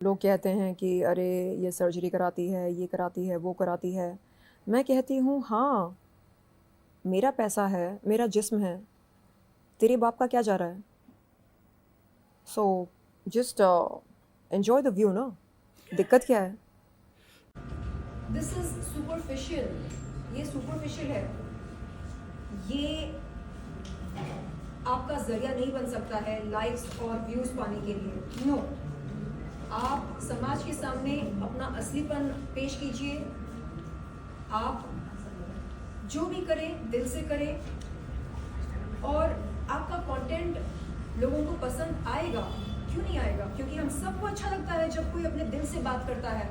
लोग कहते हैं कि अरे ये सर्जरी कराती है, ये कराती है, वो कराती है। मैं कहती हूँ हाँ, मेरा पैसा है, मेरा जिस्म है, तेरे बाप का क्या जा रहा है? So just enjoy the view ना, दिक्कत क्या है? This is superficial. ये सुपरफिशियल है। ये आपका जरिया नहीं बन सकता है लाइक्स और व्यूज पाने के लिए। नो, आप समाज के सामने अपना असलीपन पेश कीजिए। आप जो भी करें दिल से करें, और आपका कंटेंट लोगों को पसंद आएगा। क्यों नहीं आएगा? क्योंकि हम सबको अच्छा लगता है जब कोई अपने दिल से बात करता है।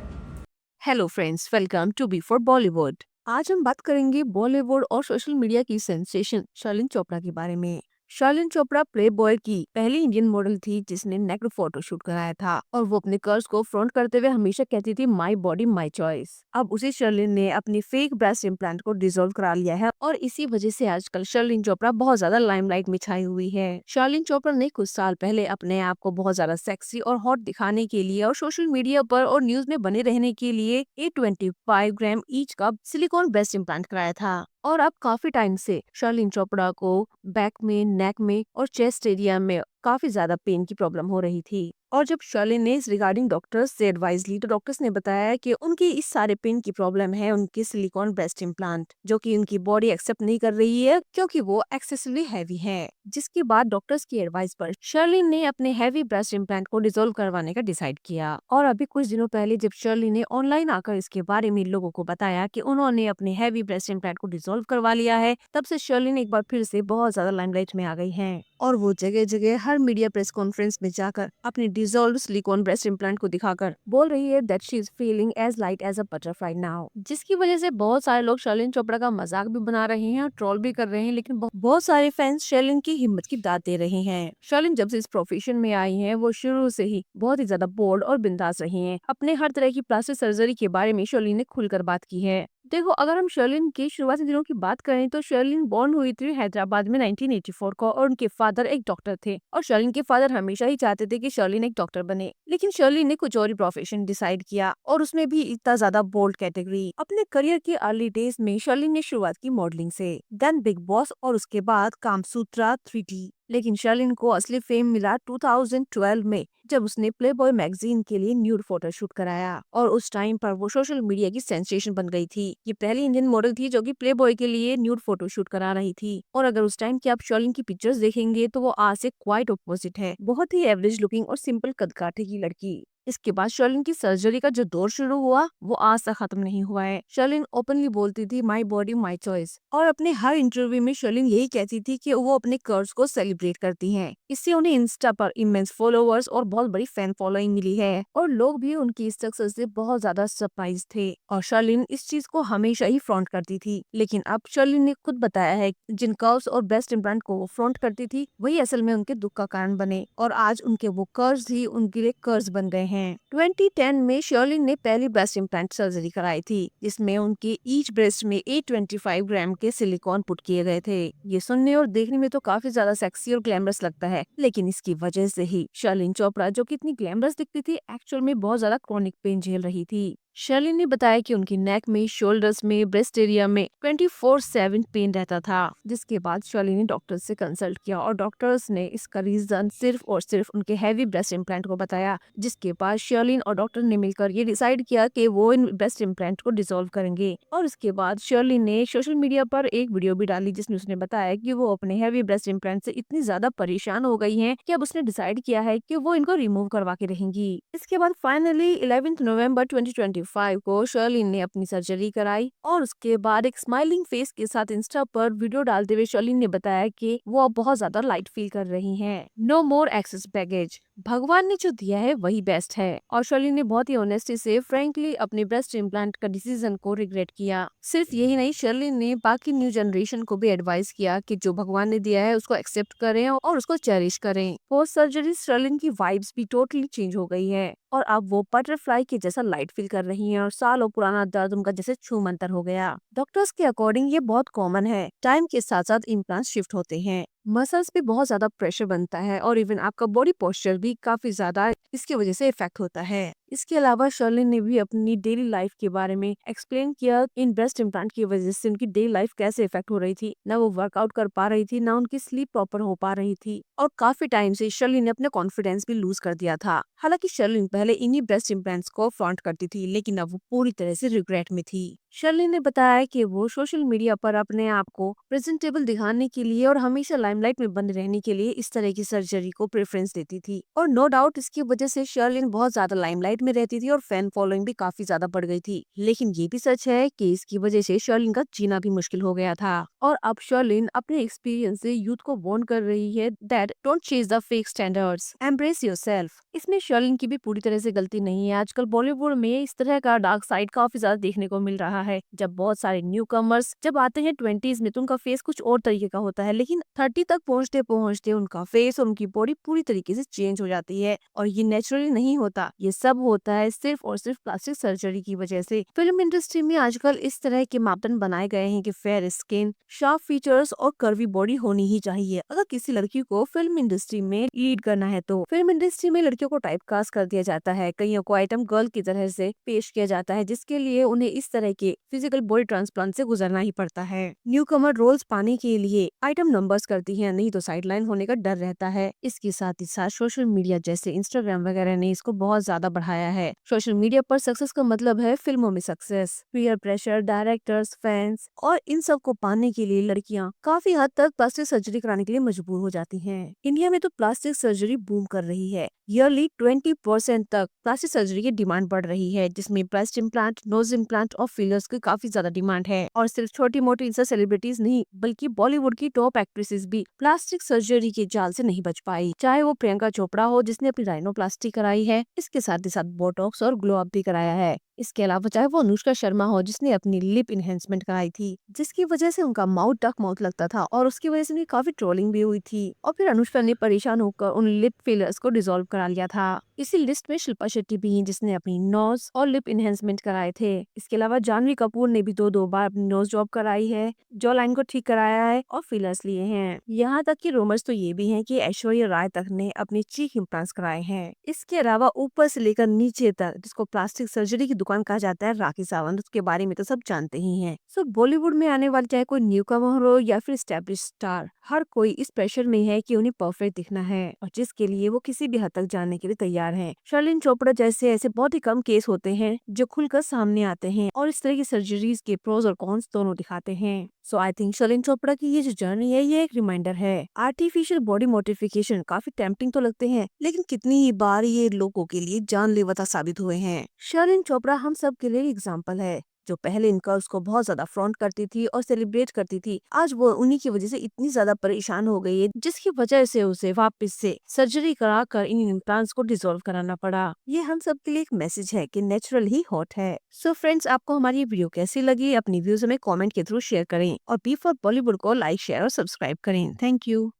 Hello friends, welcome to B for Bollywood. आज हम बात करेंगे बॉलीवुड और सोशल मीडिया की सेंसेशन शालीन चोपड़ा के बारे में। शालीन चोपड़ा प्ले बॉय की पहली इंडियन मॉडल थी जिसने नेक्ड फोटो शूट कराया था और वो अपने कर्ज को फ्रंट करते हुए हमेशा कहती थी माई बॉडी माई चॉइस। अब उसी शालीन ने अपनी फेक ब्रेस्ट इम्प्लांट को डिसॉल्व करा लिया है और इसी वजह से आजकल शालीन चोपड़ा बहुत ज्यादा लाइमलाइट में छाई हुई है। शालीन चोपड़ा ने कुछ साल पहले अपने आप को बहुत ज्यादा सेक्सी और हॉट दिखाने के लिए और सोशल मीडिया पर और न्यूज में बने रहने के लिए 825 ग्राम ईच का सिलिकॉन ब्रेस्ट इम्प्लांट कराया था। और अब काफी टाइम से शालीन चोपड़ा को बैक में, नेक में और चेस्ट एरिया में काफी ज्यादा पेन की प्रॉब्लम हो रही थी। और जब शालीन ने इस रिगार्डिंग डॉक्टर्स से एडवाइस ली तो डॉक्टर्स ने बताया कि उनकी इस सारे पेन की प्रॉब्लम है उनकी सिलिकॉन ब्रेस्ट इम्प्लांट, जो कि उनकी बॉडी एक्सेप्ट नहीं कर रही है क्योंकि वो एक्सेसिवली हैवी है। जिसके बाद डॉक्टर्स की एडवाइस पर शालीन ने अपने हैवी ब्रेस्ट इम्प्लांट को डिसॉल्व करवाने का डिसाइड किया। और अभी कुछ दिनों पहले जब शालीन ने ऑनलाइन आकर इसके बारे में लोगों को बताया कि उन्होंने अपने हैवी ब्रेस्ट इम्प्लांट को डिसॉल्व करवा लिया है, तब से शालीन एक बार फिर से बहुत ज्यादा लाइमलाइट में आ गई हैं। और वो जगह जगह हर मीडिया प्रेस कॉन्फ्रेंस में जाकर अपनी डिसॉल्व सिलिकॉन ब्रेस्ट इम्प्लांट को दिखाकर बोल रही है that she is feeling as light as a butterfly now. जिसकी वजह से बहुत सारे लोग शालीन चोपड़ा का मजाक भी बना रहे हैं और ट्रोल भी कर रहे हैं, लेकिन बहुत सारे फैंस शालीन की हिम्मत की दाद दे रहे हैं। शालीन जब से इस प्रोफेशन में आई है वो शुरू से ही बहुत ही ज्यादा बोल्ड और बिंदास रही हैं। अपने हर तरह की प्लास्टिक सर्जरी के बारे में शालीन ने खुलकर बात की है। देखो, अगर हम शर्लिन के शुरुआती दिनों की बात करें तो शर्लिन बॉर्न हुई थी हैदराबाद में 1984 को और उनके फादर एक डॉक्टर थे और शर्लिन के फादर हमेशा ही चाहते थे कि शर्लिन एक डॉक्टर बने। लेकिन शर्लिन ने कुछ और ही प्रोफेशन डिसाइड किया और उसमें भी इतना ज्यादा बोल्ड कैटेगरी। अपने करियर के अर्ली डेज में शर्लिन ने शुरुआत की मॉडलिंग से, देन बिग बॉस और उसके बाद कामसूत्रा 3D। लेकिन शर्लिन को असली फेम मिला 2012 में जब उसने प्लेबॉय मैगजीन के लिए न्यूड फोटोशूट कराया और उस टाइम पर वो सोशल मीडिया की सेंसेशन बन गई थी। ये पहली इंडियन मॉडल थी जो कि प्लेबॉय के लिए न्यूड फोटोशूट करा रही थी। और अगर उस टाइम की आप शर्लिन की पिक्चर्स देखेंगे तो वो आज से क्वाइट ऑपोजिट है, बहुत ही एवरेज लुकिंग और सिंपल कदकाठी की लड़की। इसके बाद शर्लिन की सर्जरी का जो दौर शुरू हुआ वो आज तक खत्म नहीं हुआ है। शर्लिन ओपनली बोलती थी माई बॉडी माई चॉइस और अपने हर इंटरव्यू में शर्लिन यही कहती थी कि वो अपने कर्व्स को सेलिब्रेट करती हैं। इससे उन्हें इंस्टा पर इमेंस फॉलोअर्स और बहुत बड़ी फैन फॉलोइंग मिली है और लोग भी उनकी इस सक्सेस से बहुत ज्यादा सरप्राइज थे। और शर्लिन इस चीज को हमेशा ही फ्रंट करती थी, लेकिन अब शर्लिन ने खुद बताया है कि जिन कर्व्स और बेस्ट इम्प्लांट को वो फ्रंट करती थी वही असल में उनके दुख का कारण बने और आज उनके वो कर्ज ही उनके लिए कर्ज बन गए हैं। 2010 में शर्लिन ने पहली ब्रेस्ट इम्प्लांट सर्जरी कराई थी जिसमें उनके ईच ब्रेस्ट में 825 ग्राम के सिलिकॉन पुट किए गए थे। ये सुनने और देखने में तो काफी ज्यादा सेक्सी और ग्लैमरस लगता है, लेकिन इसकी वजह से ही शर्लिन चोपड़ा जो कि इतनी ग्लैमरस दिखती थी एक्चुअल में बहुत ज्यादा क्रॉनिक पेन झेल रही थी। शर्लिन ने बताया कि उनकी नेक में, शोल्डर्स में, ब्रेस्ट एरिया में 24/7 पेन रहता था। जिसके बाद शर्लिन ने डॉक्टर से कंसल्ट किया और डॉक्टर्स ने इसका रीजन सिर्फ और सिर्फ उनके हैवी ब्रेस्ट इम्प्लांट को बताया। जिसके बाद शर्लिन और डॉक्टर ने मिलकर ये डिसाइड किया कि वो इन ब्रेस्ट इम्प्लांट को डिसॉल्व करेंगे। और उसके बाद शर्लिन ने सोशल मीडिया पर एक वीडियो भी डाली जिसमें उसने बताया कि वो अपने हैवी ब्रेस्ट इम्प्लांट से इतनी ज्यादा परेशान हो गई हैं कि अब उसने डिसाइड किया है कि वो इनको रिमूव करवा के रहेंगी। इसके बाद फाइनली 11 नवंबर 2025 को शर्लिन ने अपनी सर्जरी कराई और उसके बाद एक स्माइलिंग फेस के साथ इंस्टा पर वीडियो डालते हुए शर्लिन ने बताया कि वो अब बहुत ज्यादा लाइट फील कर रही हैं। नो मोर एक्सेस बैगेज, भगवान ने जो दिया है वही बेस्ट है। और शर्लिन ने बहुत ही ऑनेस्टी से फ्रैंकली अपने ब्रेस्ट इम्प्लांट का डिसीजन को रिग्रेट किया। सिर्फ यही नहीं, शर्लिन ने बाकी न्यू जनरेशन को भी एडवाइस किया कि जो भगवान ने दिया है उसको एक्सेप्ट करें और उसको चेरिश करें। पोस्ट सर्जरी शर्लिन की वाइब्स भी टोटली चेंज हो गई है और अब वो बटरफ्लाई के जैसा लाइट फील कर रही हैं और सालों पुराना दर्द उनका जैसे छू मंतर हो गया। डॉक्टर्स के अकॉर्डिंग ये बहुत कॉमन है, टाइम के साथ साथ इम्प्लांट शिफ्ट होते हैं। मसल्स पे बहुत ज्यादा प्रेशर बनता है और इवन आपका बॉडी पोस्चर भी काफी ज्यादा इसकी वजह से इफेक्ट होता है। इसके अलावा शर्लिन ने भी अपनी डेली लाइफ के बारे में एक्सप्लेन किया इन ब्रेस्ट इम्प्लांट की वजह से उनकी डेली लाइफ कैसे इफेक्ट हो रही थी। ना वो वर्कआउट कर पा रही थी, ना उनकी स्लीप प्रॉपर हो पा रही थी और काफी टाइम से शर्लिन ने अपना कॉन्फिडेंस भी लूज कर दिया था। हालांकि शर्लिन पहले इन्हीं ब्रेस्ट इम्प्लांट्स को फ्रंट करती थी, लेकिन अब वो पूरी तरह से रिग्रेट में थी। शर्लिन ने बताया कि वो सोशल मीडिया पर अपने आप को प्रेजेंटेबल दिखाने के लिए और हमेशा लाइमलाइट में बने रहने के लिए इस तरह की सर्जरी को प्रेफरेंस देती थी और नो डाउट इसकी वजह से शर्लिन बहुत ज्यादा लाइमलाइट में रहती थी और फैन फॉलोइंग भी काफी ज्यादा बढ़ गई थी। लेकिन ये भी सच है कि इसकी वजह से शर्लिन का जीना भी मुश्किल हो गया था और अब शर्लिन अपने एक्सपीरियंस से यूथ को वार्न कर रही है that don't chase the fake standards, embrace yourself. इसमें शर्लिन की भी पूरी तरह से गलती नहीं है। आजकल बॉलीवुड में इस तरह का डार्क साइड काफी ज्यादा देखने को मिल रहा है। जब बहुत सारे न्यू कमर्स जब आते हैं 20s में तो उनका फेस कुछ और तरीके का होता है, लेकिन 30 तक पहुंचते पहुंचते उनका फेस और उनकी बॉडी पूरी तरीके से चेंज हो जाती है और ये नेचुरली नहीं होता। ये सब होता है सिर्फ और सिर्फ प्लास्टिक सर्जरी की वजह से। फिल्म इंडस्ट्री में आजकल इस तरह के मापदंड बनाए गए हैं कि फेयर स्किन, शार्प फीचर्स और कर्वी बॉडी होनी ही चाहिए अगर किसी लड़की को फिल्म इंडस्ट्री में लीड करना है। तो फिल्म इंडस्ट्री में लड़कियों को टाइपकास्ट कर दिया जाता है, कईयों को आइटम गर्ल की तरह से पेश किया जाता है, जिसके लिए उन्हें इस तरह के फिजिकल बॉडी ट्रांसप्लांट से गुजरना ही पड़ता है। न्यू कमर रोल्स पाने के लिए आइटम नंबर्स करती है, नहीं तो साइडलाइन होने का डर रहता है। इसके साथ ही साथ सोशल मीडिया जैसे इंस्टाग्राम वगैरह ने इसको बहुत ज्यादा बढ़ाया है। सोशल मीडिया पर सक्सेस का मतलब है फिल्मों में success, peer pressure, directors, fans और इन सब को पाने के लिए लड़कियां काफी हद तक प्लास्टिक सर्जरी कराने के लिए मजबूर हो जाती हैं। इंडिया में तो प्लास्टिक सर्जरी बूम कर रही है। ईयरली 20% तक प्लास्टिक सर्जरी की डिमांड बढ़ रही है, जिसमें ब्रेस्ट इम्प्लांट, नोज इम्प्लांट और फिलर्स की काफी ज्यादा डिमांड है। और सिर्फ छोटी मोटी इंस्टा सेलिब्रिटीज नहीं बल्कि बॉलीवुड की टॉप एक्ट्रेसेस भी प्लास्टिक सर्जरी के जाल से नहीं बच पाई, चाहे वो प्रियंका चोपड़ा हो जिसने अपनी राइनोप्लास्टी कराई है, इसके साथ ही साथ बोटॉक्स और ग्लो अप भी कराया है। इसके अलावा चाहे वो अनुष्का शर्मा हो जिसने अपनी लिप इनहेंसमेंट कराई थी, जिसकी वजह से उनका माउथ डक माउथ लगता था और उसकी वजह से उनकी काफी ट्रोलिंग भी हुई थी। और फिर अनुष्का ने परेशान होकर उन लिप फिलर्स को डिसॉल्व करा लिया था। इसी लिस्ट में शिल्पा शेट्टी भी हैं जिसने अपनी नोज और लिप इनहेंसमेंट कराए थे। इसके अलावा जानवी कपूर ने भी दो बार अपनी नोज जॉब कराई है, जॉ लाइन को ठीक कराया है और फिलर्स लिए हैं। यहाँ तक कि रूमर्स तो ये भी हैं कि ऐश्वर्या राय तक ने अपनी चीक इम्प्लांट्स कराए हैं। इसके अलावा ऊपर से लेकर नीचे तक जिसको प्लास्टिक सर्जरी की दुकान कहा जाता है, राखी सावंत, उसके बारे में तो सब जानते ही हैं। सो बॉलीवुड में आने वाले चाहे कोई न्यू कमर हो या फिर एस्टेब्लिश स्टार, हर कोई इस प्रेशर में है कि उन्हें परफेक्ट दिखना है और जिसके लिए वो किसी भी हद तक जाने के लिए तैयार हैं। शर्लिन चोपड़ा जैसे ऐसे बहुत ही कम केस होते हैं जो खुलकर सामने आते हैं और इस तरह की सर्जरीज के प्रोज और कॉन्स दोनों दिखाते हैं। सो आई थिंक शर्लिन चोपड़ा की ये जो जर्नी है ये एक रिमाइंडर है। आर्टिफिशियल बॉडी मोडिफिकेशन काफी टेम्पटिंग तो लगते हैं, लेकिन कितनी ही बार ये लोगों के लिए जानलेवा साबित हुए हैं। शर्लिन चोपड़ा हम सब के लिए एग्जाम्पल है, जो पहले इन कर्व्स को बहुत ज्यादा फ्रंट करती थी और सेलिब्रेट करती थी। आज वो उन्हीं की वजह से इतनी ज्यादा परेशान हो गई है, जिसकी वजह से उसे वापस से सर्जरी कराकर इन इम्प्लांट्स को डिसॉल्व कराना पड़ा। ये हम सब के लिए एक मैसेज है कि नेचुरल ही हॉट है। सो फ्रेंड्स, आपको हमारी वीडियो कैसी लगी अपनी व्यूज हमें कमेंट के थ्रू शेयर करें और बी फॉर बॉलीवुड को लाइक, शेयर और सब्सक्राइब करें। Thank you.